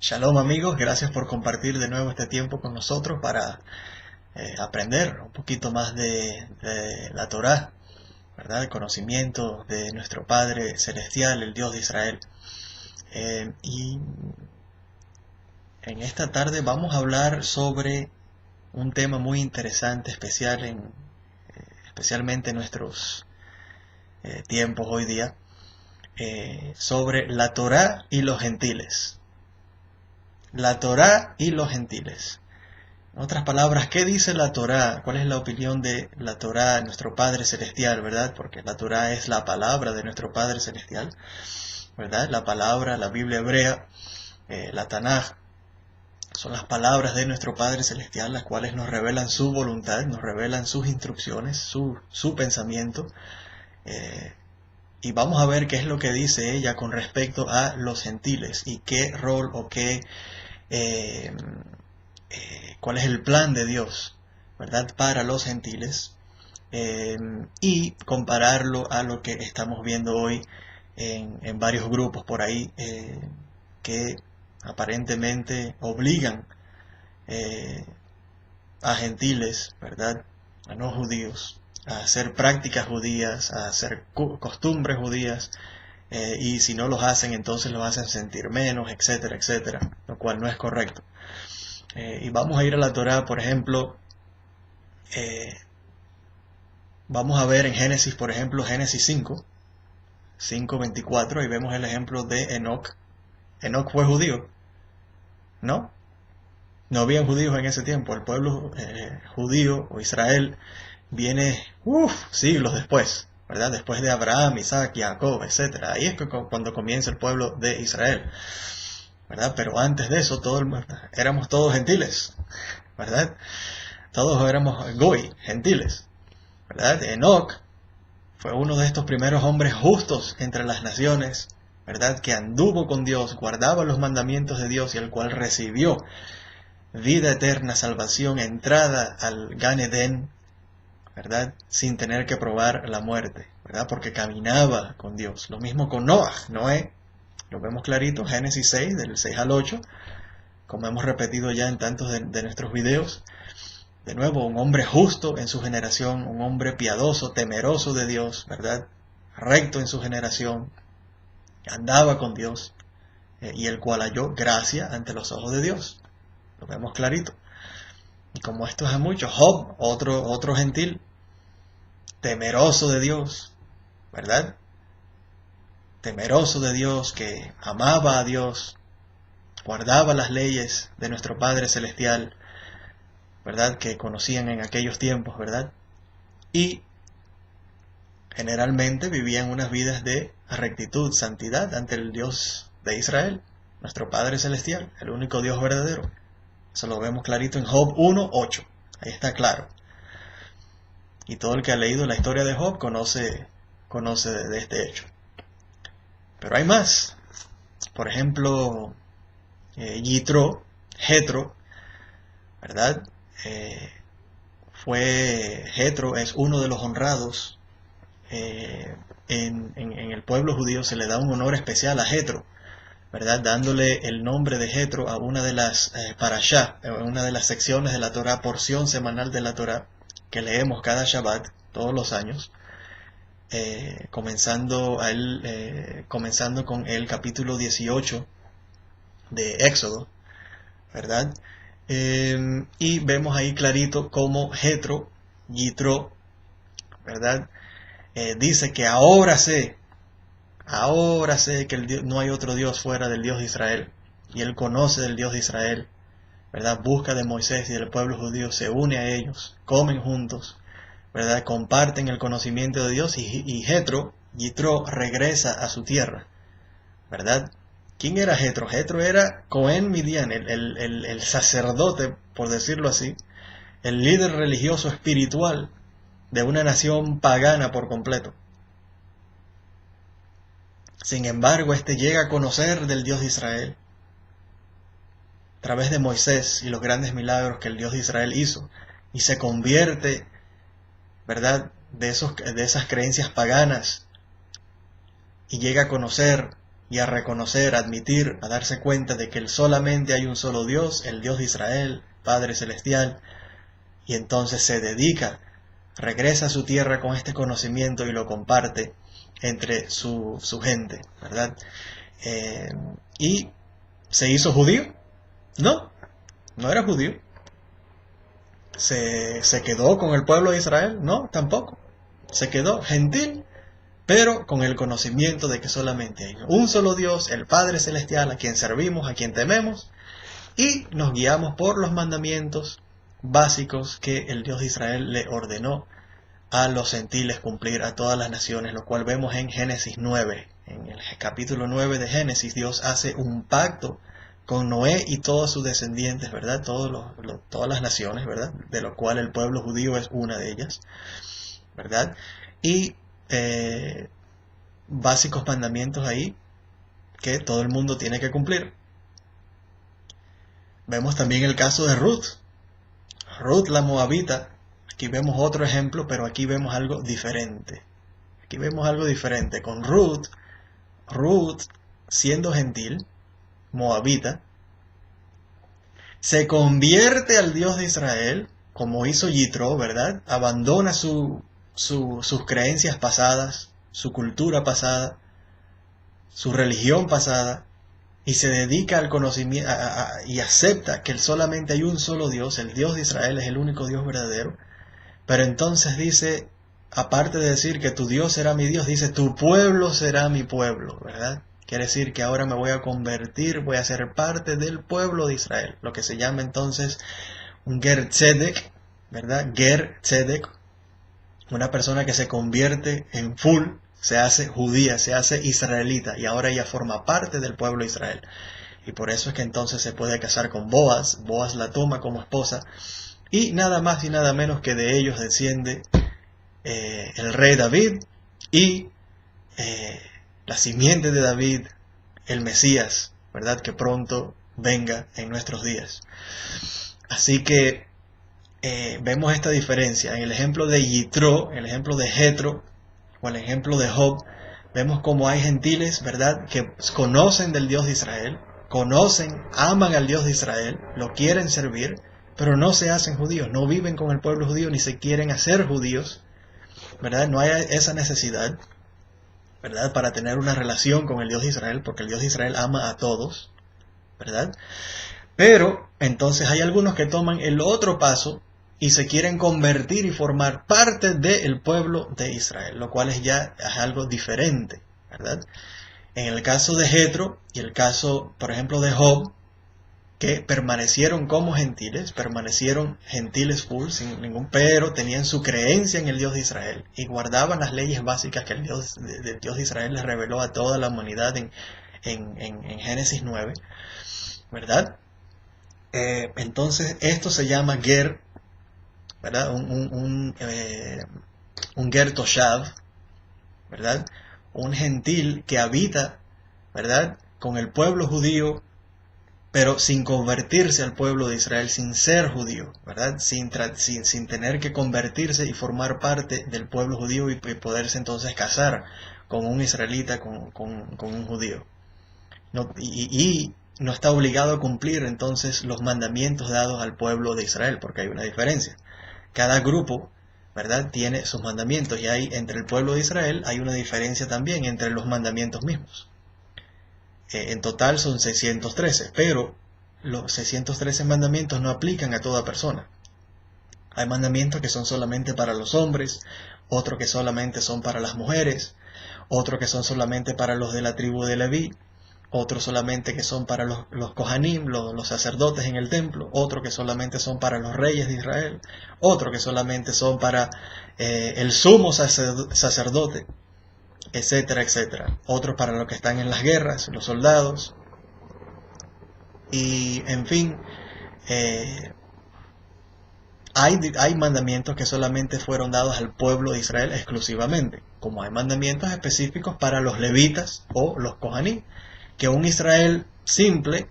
Shalom amigos, gracias por compartir de nuevo este tiempo con nosotros para aprender un poquito más de la Torá, ¿verdad? El conocimiento de nuestro Padre Celestial, el Dios de Israel. Y en esta tarde vamos a hablar sobre un tema muy interesante, especialmente en nuestros tiempos hoy día, sobre la Torá y los gentiles. La Torá y los gentiles. En otras palabras, ¿qué dice la Torá? ¿Cuál es la opinión de la Torá, nuestro Padre Celestial, verdad? Porque la Torá es la palabra de nuestro Padre Celestial, ¿verdad? La palabra, la Biblia hebrea, la Tanaj, son las palabras de nuestro Padre Celestial, las cuales nos revelan su voluntad, nos revelan sus instrucciones, su pensamiento. Y vamos a ver qué es lo que dice ella con respecto a los gentiles y qué rol o cuál es el plan de Dios, ¿verdad? Para los gentiles, y compararlo a lo que estamos viendo hoy en varios grupos por ahí que aparentemente obligan a gentiles, ¿verdad? A no judíos, a hacer prácticas judías, a hacer costumbres judías, y si no los hacen, entonces los hacen sentir menos, etcétera, etcétera, lo cual no es correcto. Y vamos a ir a la Torá, por ejemplo, vamos a ver en Génesis, por ejemplo, Génesis 5:24, y vemos el ejemplo de Enoc. Enoc fue judío, ¿no? No habían judíos en ese tiempo. El pueblo judío o Israel viene siglos después, ¿verdad? Después de Abraham, Isaac, Jacob, etcétera. Ahí es cuando comienza el pueblo de Israel, ¿verdad? Pero antes de eso éramos todos gentiles, ¿verdad? Todos éramos goy, gentiles, ¿verdad? Enoc fue uno de estos primeros hombres justos entre las naciones, ¿verdad? Que anduvo con Dios, guardaba los mandamientos de Dios y el cual recibió vida eterna, salvación, entrada al Gan Edén, ¿verdad? Sin tener que probar la muerte, ¿verdad? Porque caminaba con Dios. Lo mismo con Noé, lo vemos clarito, Génesis 6, del 6 al 8, como hemos repetido ya en tantos de nuestros videos. De nuevo, un hombre justo en su generación, un hombre piadoso, temeroso de Dios, ¿verdad? Recto en su generación, andaba con Dios, y el cual halló gracia ante los ojos de Dios. Lo vemos clarito. Y como esto es a muchos, Job, otro gentil, temeroso de Dios, ¿verdad? Temeroso de Dios, que amaba a Dios, guardaba las leyes de nuestro Padre Celestial, ¿verdad? Que conocían en aquellos tiempos, ¿verdad? Y generalmente vivían unas vidas de rectitud, santidad ante el Dios de Israel, nuestro Padre Celestial, el único Dios verdadero. Eso lo vemos clarito en Job 1:8. Ahí está claro. Y todo el que ha leído la historia de Job conoce de este hecho. Pero hay más. Por ejemplo, Jetro, ¿verdad? Jetro es uno de los honrados. En el pueblo judío se le da un honor especial a Jetro, ¿verdad? Dándole el nombre de Jetro a una de las parashá, una de las secciones de la Torá, porción semanal de la Torá, que leemos cada Shabbat, todos los años, comenzando con el capítulo 18 de Éxodo, ¿verdad? Y vemos ahí clarito cómo Jetro, ¿verdad? Dice que ahora sé que no hay otro Dios fuera del Dios de Israel, y él conoce del Dios de Israel, ¿verdad? Busca de Moisés y del pueblo judío, se une a ellos, comen juntos, ¿verdad? Comparten el conocimiento de Dios, y Jetro regresa a su tierra, ¿verdad? ¿Quién era Jetro? Jetro era Cohen Midian, el sacerdote, por decirlo así, el líder religioso espiritual de una nación pagana por completo. Sin embargo, este llega a conocer del Dios de Israel a través de Moisés y los grandes milagros que el Dios de Israel hizo, y se convierte, ¿verdad?, de esas creencias paganas, y llega a conocer y a reconocer, a admitir, a darse cuenta de que solamente hay un solo Dios, el Dios de Israel, Padre Celestial, y entonces se dedica, regresa a su tierra con este conocimiento y lo comparte entre su gente, ¿verdad? ¿Y se hizo judío? No, no era judío. ¿Se quedó con el pueblo de Israel? No, tampoco. Se quedó gentil, pero con el conocimiento de que solamente hay un solo Dios, el Padre Celestial, a quien servimos, a quien tememos, y nos guiamos por los mandamientos básicos que el Dios de Israel le ordenó a los gentiles cumplir, a todas las naciones, lo cual vemos en Génesis 9. En el capítulo 9 de Génesis, Dios hace un pacto con Noé y todos sus descendientes, ¿verdad? Todas las naciones, ¿verdad? De lo cual el pueblo judío es una de ellas, ¿verdad? Y básicos mandamientos ahí que todo el mundo tiene que cumplir. Vemos también el caso de Ruth. Ruth la Moabita. Aquí vemos otro ejemplo, pero aquí vemos algo diferente. Aquí vemos algo diferente. Con Ruth, siendo gentil, Moabita, se convierte al Dios de Israel, como hizo Yitro, ¿verdad? Abandona sus creencias pasadas, su cultura pasada, su religión pasada, y se dedica al conocimiento y acepta que solamente hay un solo Dios, el Dios de Israel es el único Dios verdadero. Pero entonces dice, aparte de decir que tu Dios será mi Dios, dice tu pueblo será mi pueblo, ¿verdad? Quiere decir que ahora me voy a convertir, voy a ser parte del pueblo de Israel, lo que se llama entonces un Ger Tzedek, ¿verdad? Ger Tzedek, una persona que se convierte en full, se hace judía, se hace israelita, y ahora ella forma parte del pueblo de Israel. Y por eso es que entonces se puede casar con Boaz, Boaz la toma como esposa, y nada más y nada menos que de ellos desciende el rey David y la simiente de David, el Mesías, ¿verdad? Que pronto venga en nuestros días. Así que vemos esta diferencia. En el ejemplo de Yitro, en el ejemplo de Jetro, o el ejemplo de Job, vemos como hay gentiles, ¿verdad? Que conocen del Dios de Israel, aman al Dios de Israel, lo quieren servir, pero no se hacen judíos, no viven con el pueblo judío, ni se quieren hacer judíos, ¿verdad? No hay esa necesidad, ¿verdad? Para tener una relación con el Dios de Israel, porque el Dios de Israel ama a todos, ¿verdad? Pero entonces hay algunos que toman el otro paso y se quieren convertir y formar parte del pueblo de Israel, lo cual es algo diferente, ¿verdad? En el caso de Jetro y el caso, por ejemplo, de Job, que permanecieron como gentiles, full, sin ningún pero, tenían su creencia en el Dios de Israel y guardaban las leyes básicas que el Dios de Israel les reveló a toda la humanidad en Génesis 9, ¿verdad? Entonces esto se llama Ger, ¿verdad? Un Ger Toshav, ¿verdad? Un gentil que habita, ¿verdad? Con el pueblo judío, pero sin convertirse al pueblo de Israel, sin ser judío, ¿verdad? Sin tener que convertirse y formar parte del pueblo judío y poderse entonces casar con un israelita, con un judío. Y no está obligado a cumplir entonces los mandamientos dados al pueblo de Israel, porque hay una diferencia. Cada grupo, ¿verdad?, tiene sus mandamientos, y entre el pueblo de Israel hay una diferencia también entre los mandamientos mismos. En total son 613, pero los 613 mandamientos no aplican a toda persona. Hay mandamientos que son solamente para los hombres, otros que solamente son para las mujeres, otros que son solamente para los de la tribu de Leví, otros solamente que son para los Kohanim, los sacerdotes en el templo, otros que solamente son para los reyes de Israel, otros que solamente son para el sumo sacerdote, etcétera, etcétera. Otros para los que están en las guerras, los soldados. Y, en fin, hay mandamientos que solamente fueron dados al pueblo de Israel exclusivamente, como hay mandamientos específicos para los levitas o los Kohanim, que un Israel simple,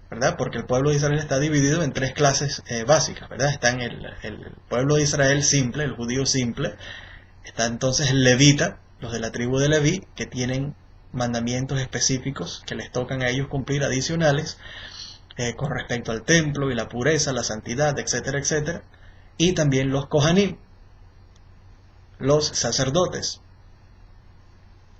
¿verdad? Porque el pueblo de Israel está dividido en tres clases básicas, ¿verdad? Está en el pueblo de Israel simple, el judío simple, está entonces el levita, los de la tribu de Leví, que tienen mandamientos específicos que les tocan a ellos cumplir adicionales con respecto al templo y la pureza, la santidad, etcétera, etcétera. Y también los Kohanim, los sacerdotes,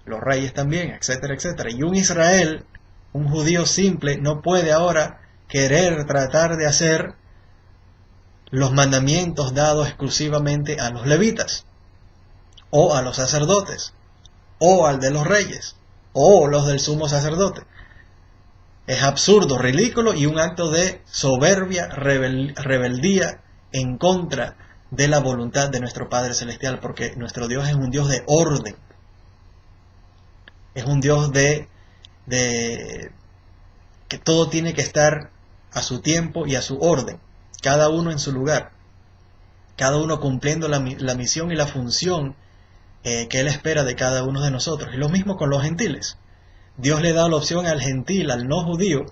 los reyes también, etcétera, etcétera. Y un Israel, un judío simple, no puede ahora querer tratar de hacer los mandamientos dados exclusivamente a los levitas, o a los sacerdotes, o al de los reyes, o los del sumo sacerdote. Es absurdo, ridículo y un acto de soberbia, rebeldía en contra de la voluntad de nuestro Padre Celestial, porque nuestro Dios es un Dios de orden. Es un Dios de que todo tiene que estar a su tiempo y a su orden, cada uno en su lugar, cada uno cumpliendo la misión y la función que Él espera de cada uno de nosotros. Y lo mismo con los gentiles. Dios le da la opción al gentil, al no judío,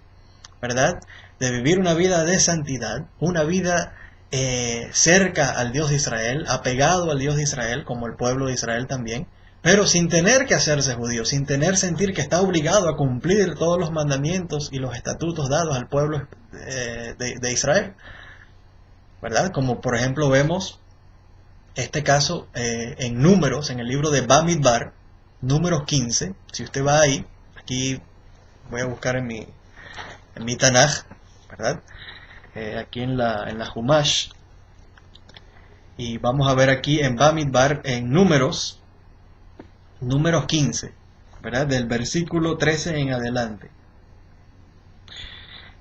¿verdad?, de vivir una vida de santidad, una vida cerca al Dios de Israel, apegado al Dios de Israel, como el pueblo de Israel también, pero sin tener que hacerse judío, sin sentir que está obligado a cumplir todos los mandamientos y los estatutos dados al pueblo de Israel, ¿verdad? Como por ejemplo vemos este caso en Números, en el libro de Bamidbar, Números 15, si usted va ahí, aquí voy a buscar en mi Tanaj, ¿verdad? Aquí en la Humash, y vamos a ver aquí en Bamidbar, en Números 15, ¿verdad? Del versículo 13 en adelante.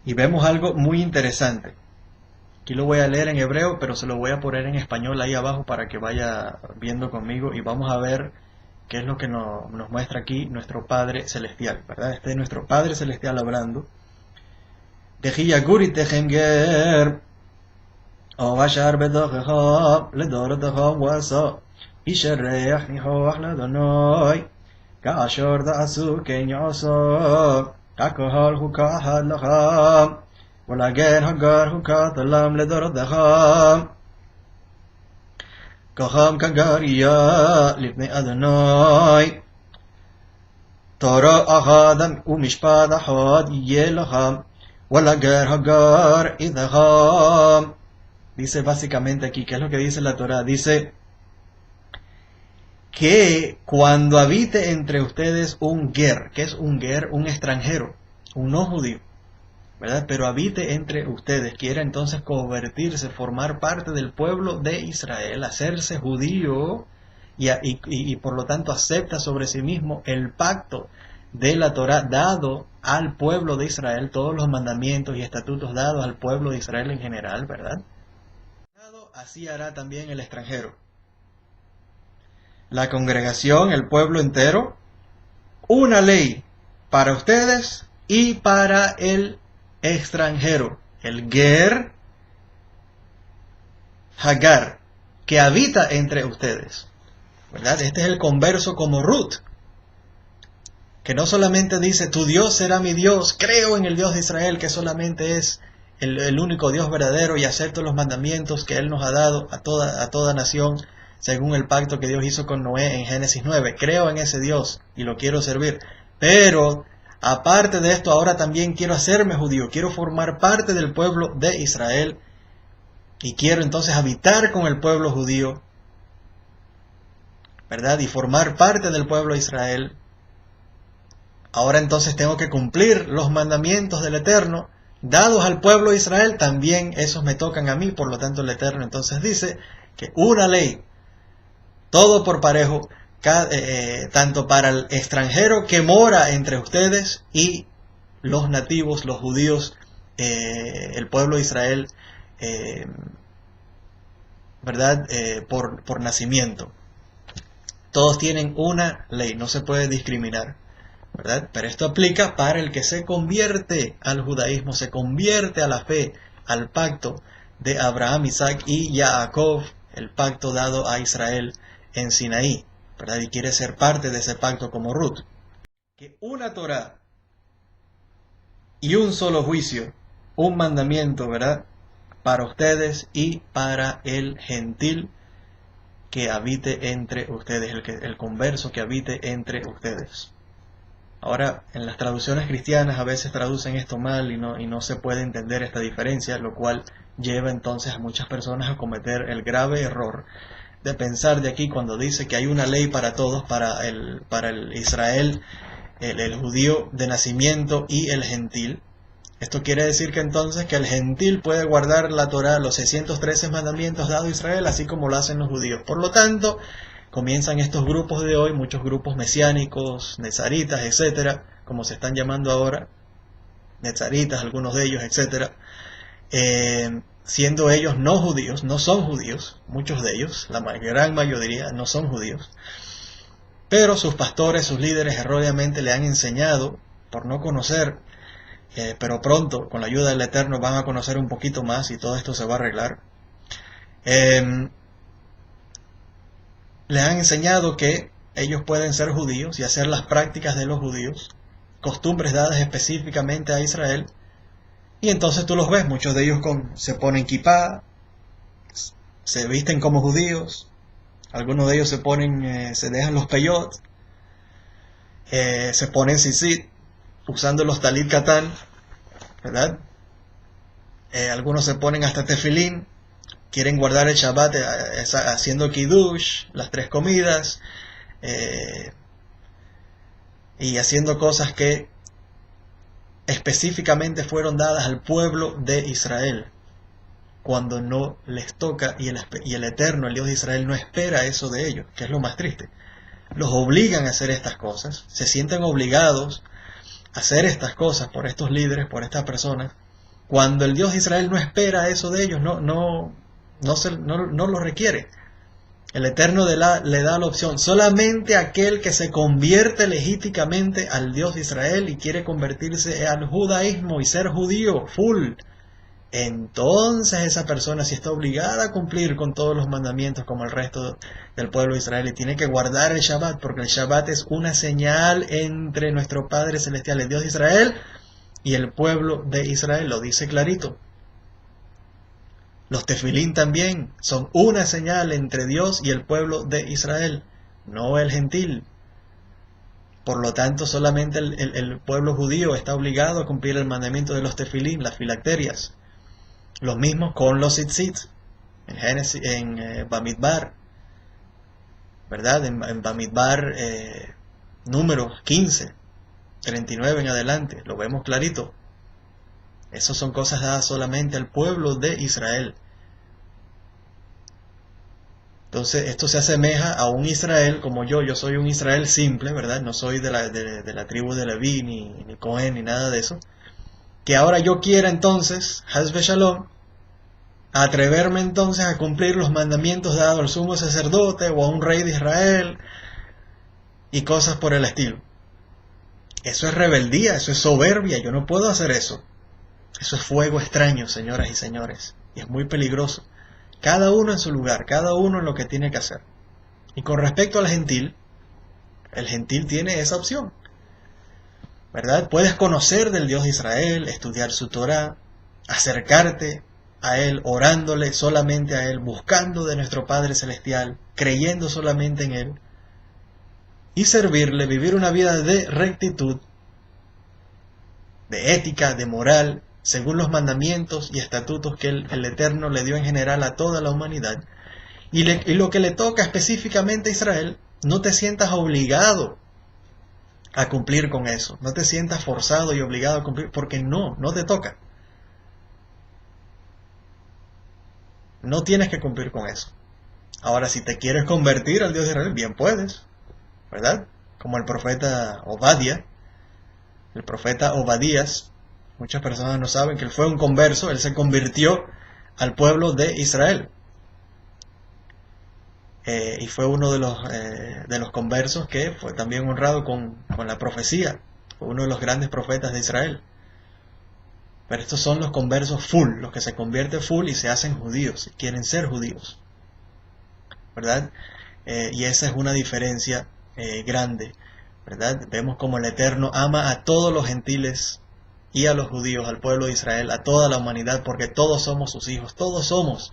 Y vemos algo muy interesante. Aquí lo voy a leer en hebreo, pero se lo voy a poner en español ahí abajo para que vaya viendo conmigo, y vamos a ver qué es lo que nos muestra aquí nuestro Padre Celestial, ¿verdad? Este es nuestro Padre Celestial hablando. Kaham kagaria lifnei Adonai Torah ahadam umishpat ahad yelaham walager hagar idaham. Dice básicamente aquí, ¿qué es lo que dice la Torah? Dice que cuando habite entre ustedes un ger, ¿qué es un ger? Un extranjero, un no judío, ¿verdad? Pero habite entre ustedes, quiere entonces convertirse, formar parte del pueblo de Israel, hacerse judío y por lo tanto acepta sobre sí mismo el pacto de la Torá dado al pueblo de Israel, todos los mandamientos y estatutos dados al pueblo de Israel en general, ¿verdad? Así hará también el extranjero. La congregación, el pueblo entero, una ley para ustedes y para el extranjero, el ger hagar, que habita entre ustedes, ¿verdad? Este es el converso como Ruth, que no solamente dice, tu Dios será mi Dios, creo en el Dios de Israel, que solamente es el único Dios verdadero, y acepto los mandamientos que Él nos ha dado a toda nación, según el pacto que Dios hizo con Noé en Génesis 9. Creo en ese Dios y lo quiero servir. Pero aparte de esto, ahora también quiero hacerme judío, quiero formar parte del pueblo de Israel, y quiero entonces habitar con el pueblo judío, ¿verdad? Y formar parte del pueblo de Israel. Ahora entonces tengo que cumplir los mandamientos del Eterno dados al pueblo de Israel, también esos me tocan a mí, por lo tanto el Eterno entonces dice que una ley, todo por parejo, tanto para el extranjero que mora entre ustedes y los nativos, los judíos, el pueblo de Israel, ¿verdad? Por nacimiento. Todos tienen una ley, no se puede discriminar, ¿verdad? Pero esto aplica para el que se convierte al judaísmo, se convierte a la fe, al pacto de Abraham, Isaac y Jacob, el pacto dado a Israel en Sinaí, ¿verdad? Y quiere ser parte de ese pacto como Ruth. Que una Torá y un solo juicio, un mandamiento, ¿verdad? Para ustedes y para el gentil que habite entre ustedes, el converso que habite entre ustedes. Ahora, en las traducciones cristianas a veces traducen esto mal y no se puede entender esta diferencia, lo cual lleva entonces a muchas personas a cometer el grave error de pensar de aquí cuando dice que hay una ley para todos, para el Israel, el judío de nacimiento y el gentil. Esto quiere decir que entonces que el gentil puede guardar la Torá, los 613 mandamientos dados a Israel, así como lo hacen los judíos. Por lo tanto, comienzan estos grupos de hoy, muchos grupos mesiánicos, nezaritas, etcétera, como se están llamando ahora, nezaritas, algunos de ellos, etcétera, siendo ellos no judíos, no son judíos, muchos de ellos, la gran mayoría no son judíos, pero sus pastores, sus líderes erróneamente le han enseñado, por no conocer, pero pronto, con la ayuda del Eterno, van a conocer un poquito más y todo esto se va a arreglar. Les han enseñado que ellos pueden ser judíos y hacer las prácticas de los judíos, costumbres dadas específicamente a Israel, y entonces tú los ves, muchos de ellos se ponen kipá, se visten como judíos, algunos de ellos se dejan los peyot, se ponen tzitzit, usando los talit katán, ¿verdad? Algunos se ponen hasta tefilín, quieren guardar el Shabbat haciendo kiddush, las 3 comidas, y haciendo cosas que específicamente fueron dadas al pueblo de Israel, cuando no les toca, y el Eterno, el Dios de Israel, no espera eso de ellos, que es lo más triste. Los obligan a hacer estas cosas, se sienten obligados a hacer estas cosas por estos líderes, por estas personas, cuando el Dios de Israel no espera eso de ellos, no lo requiere. El Eterno le da la opción, solamente aquel que se convierte legítimamente al Dios de Israel y quiere convertirse al judaísmo y ser judío full, entonces esa persona sí está obligada a cumplir con todos los mandamientos como el resto del pueblo de Israel, y tiene que guardar el Shabbat, porque el Shabbat es una señal entre nuestro Padre Celestial, el Dios de Israel, y el pueblo de Israel, lo dice clarito. Los tefilín también son una señal entre Dios y el pueblo de Israel, no el gentil. Por lo tanto, solamente el pueblo judío está obligado a cumplir el mandamiento de los tefilín, las filacterias. Los mismos con los tzitzit, en Bamidbar, ¿verdad? En Bamidbar número 15, 39 en adelante, lo vemos clarito. Esas son cosas dadas solamente al pueblo de Israel. Entonces, esto se asemeja a un Israel como yo soy un Israel simple, ¿verdad? No soy de la tribu de Leví, ni Cohen, ni nada de eso. Que ahora yo quiera entonces, Hasbe Shalom, atreverme entonces a cumplir los mandamientos dados al sumo sacerdote o a un rey de Israel y cosas por el estilo. Eso es rebeldía, eso es soberbia, yo no puedo hacer eso. Eso es fuego extraño, señoras y señores, y es muy peligroso. Cada uno en su lugar, cada uno en lo que tiene que hacer. Y con respecto al gentil, el gentil tiene esa opción, ¿verdad? Puedes conocer del Dios de Israel, estudiar su Torá, acercarte a Él, orándole solamente a Él, buscando de nuestro Padre Celestial, creyendo solamente en Él, y servirle, vivir una vida de rectitud, de ética, de moral, según los mandamientos y estatutos que el Eterno le dio en general a toda la humanidad. Y lo que le toca específicamente a Israel, no te sientas obligado a cumplir con eso. No te sientas forzado y obligado a cumplir, porque no te toca. No tienes que cumplir con eso. Ahora, si te quieres convertir al Dios de Israel, bien puedes, ¿verdad? Como el profeta Obadiah, el profeta Obadías. Muchas personas no saben que él fue un converso, él se convirtió al pueblo de Israel. Y fue uno de los conversos que fue también honrado con la profecía. Fue uno de los grandes profetas de Israel. Pero estos son los conversos full, los que se convierten full y se hacen judíos, y quieren ser judíos, ¿verdad? Y esa es una diferencia grande, ¿verdad? Vemos como el Eterno ama a todos los gentiles y a los judíos, al pueblo de Israel, a toda la humanidad, porque todos somos sus hijos, todos somos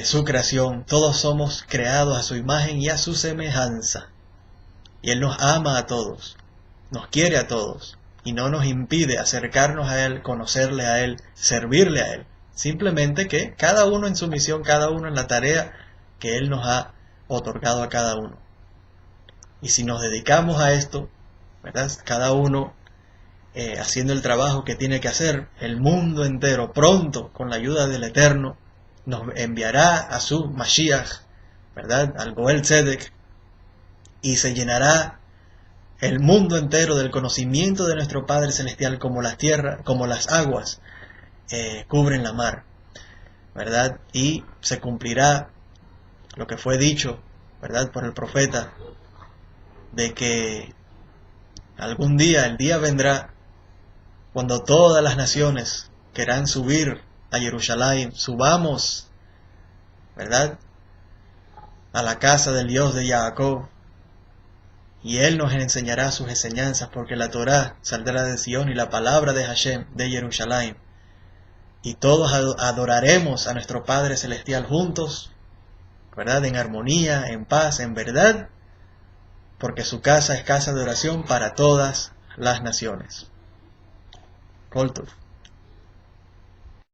su creación, todos somos creados a su imagen y a su semejanza. Y Él nos ama a todos. nos quiere a todos y no nos impide acercarnos a Él, conocerle a Él, servirle a Él. Simplemente que cada uno en su misión, cada uno en la tarea que Él nos ha otorgado a cada uno. Y si nos dedicamos a esto, ¿verdad? Cada uno haciendo el trabajo que tiene que hacer, el mundo entero pronto, con la ayuda del Eterno, nos enviará a su Mashiach, ¿verdad? Al Goel Tzedek, y se llenará el mundo entero del conocimiento de nuestro Padre Celestial como las tierras, como las aguas cubren la mar, ¿verdad? Y se cumplirá lo que fue dicho, ¿verdad? Por el profeta, de que algún día, el día vendrá, cuando todas las naciones quieran subir a Jerusalén, subamos, ¿verdad?, a la casa del Dios de Jacob, y Él nos enseñará sus enseñanzas, porque la Torá saldrá de Sion y la palabra de Hashem de Jerusalén, y todos adoraremos a nuestro Padre Celestial juntos, ¿verdad?, en armonía, en paz, en verdad, porque su casa es casa de oración para todas las naciones. Kol Tov.